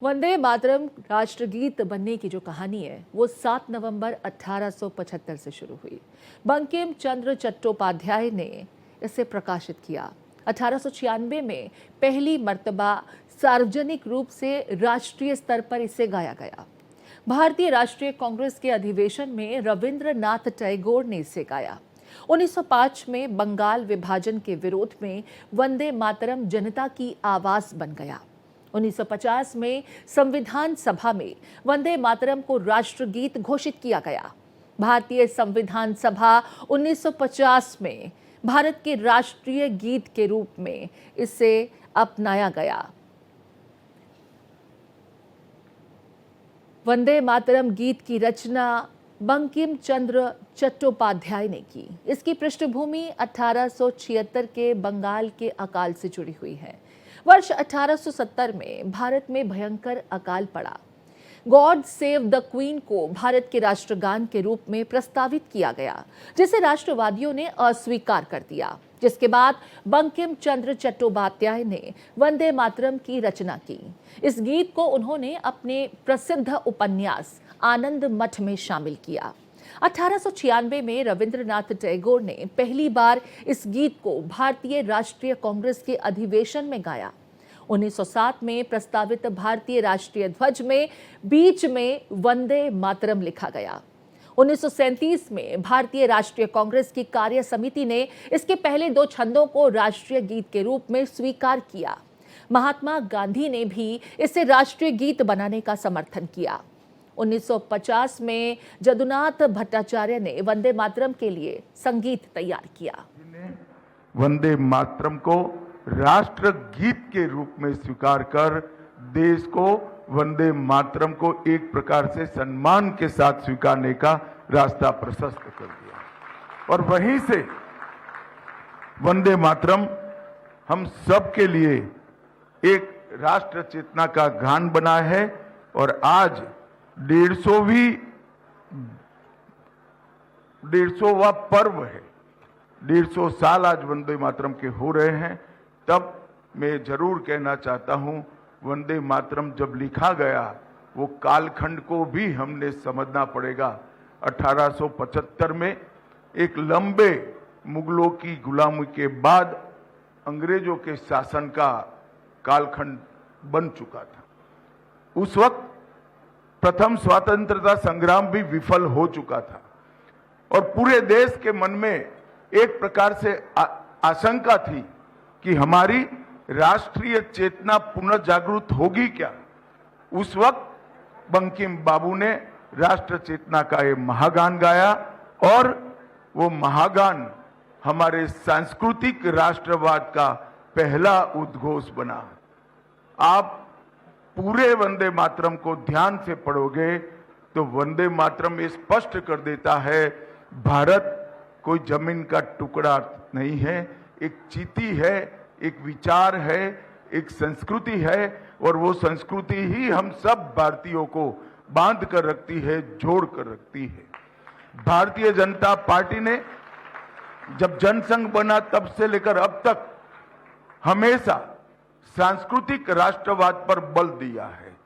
वंदे मातरम राष्ट्रगीत बनने की जो कहानी है वो 7 नवंबर 1875 से शुरू हुई। बंकिम चंद्र चट्टोपाध्याय ने इसे प्रकाशित किया। 1896 में पहली मर्तबा सार्वजनिक रूप से राष्ट्रीय स्तर पर इसे गाया गया। भारतीय राष्ट्रीय कांग्रेस के अधिवेशन में रविंद्रनाथ टैगोर ने इसे गाया। 1905 में बंगाल विभाजन के विरोध में वंदे मातरम जनता की आवाज बन गया। 1950 में संविधान सभा में वंदे मातरम को राष्ट्रगीत घोषित किया गया। भारतीय संविधान सभा 1950 में भारत के राष्ट्रीय गीत के रूप में इसे अपनाया गया। वंदे मातरम गीत की रचना बंकिम चंद्र चट्टोपाध्याय ने की। इसकी पृष्ठभूमि 1876 के बंगाल के अकाल से जुड़ी हुई है। वर्ष 1870 में भारत में भयंकर अकाल पड़ा। गॉड सेव द क्वीन को भारत के राष्ट्रगान के रूप में प्रस्तावित किया गया, जिसे राष्ट्रवादियों ने अस्वीकार कर दिया। जिसके बाद बंकिम चंद्र चट्टोपाध्याय ने वंदे मातरम की रचना की। इस गीत को उन्होंने अपने प्रसिद्ध उपन्यास आनंद मठ में शामिल किया। 1896 में रविंद्रनाथ टैगोर ने पहली बार इस गीत को भारतीय राष्ट्रीय कांग्रेस के अधिवेशन में गाया। 1907 में प्रस्तावित भारतीय राष्ट्रीय ध्वज में बीच में वंदे मातरम लिखा गया। 1937 में भारतीय राष्ट्रीय कांग्रेस की कार्य समिति ने इसके पहले 2 छंदों को राष्ट्रीय गीत के रूप में स्वीकार किया। महात्मा गांधी ने भी इसे राष्ट्रीय गीत बनाने का समर्थन किया। 1950 में जदुनाथ भट्टाचार्य ने वंदे मातरम के लिए संगीत तैयार किया। वंदे मातरम को राष्ट्र गीत के रूप में स्वीकार कर देश को वंदे मातरम को एक प्रकार से सम्मान के साथ स्वीकारने का रास्ता प्रशस्त कर दिया। और वहीं से वंदे मातरम हम सब के लिए एक राष्ट्र चेतना का गान बना है। और आज 150वां पर्व है। 150 साल आज वंदे मातरम के हो रहे हैं। तब मैं जरूर कहना चाहता हूं, वंदे मातरम जब लिखा गया वो कालखंड को भी हमने समझना पड़ेगा। 1875 में एक लंबे मुगलों की गुलामी के बाद अंग्रेजों के शासन का कालखंड बन चुका था। उस वक्त प्रथम स्वतंत्रता संग्राम भी विफल हो चुका था और पूरे देश के मन में एक प्रकार से आशंका थी कि हमारी राष्ट्रीय चेतना पुनर्जागृत होगी क्या। उस वक्त बंकिम बाबू ने राष्ट्र चेतना का ये महागान गाया और वो महागान हमारे सांस्कृतिक राष्ट्रवाद का पहला उद्घोष बना। आप पूरे वंदे मातरम को ध्यान से पढ़ोगे तो वंदे मातरम ये स्पष्ट कर देता है, भारत कोई जमीन का टुकड़ा नहीं है, एक चीती है, एक विचार है, एक संस्कृति है। और वो संस्कृति ही हम सब भारतीयों को बांध कर रखती है, जोड़ कर रखती है। भारतीय जनता पार्टी ने जब जनसंघ बना तब से लेकर अब तक हमेशा सांस्कृतिक राष्ट्रवाद पर बल दिया है।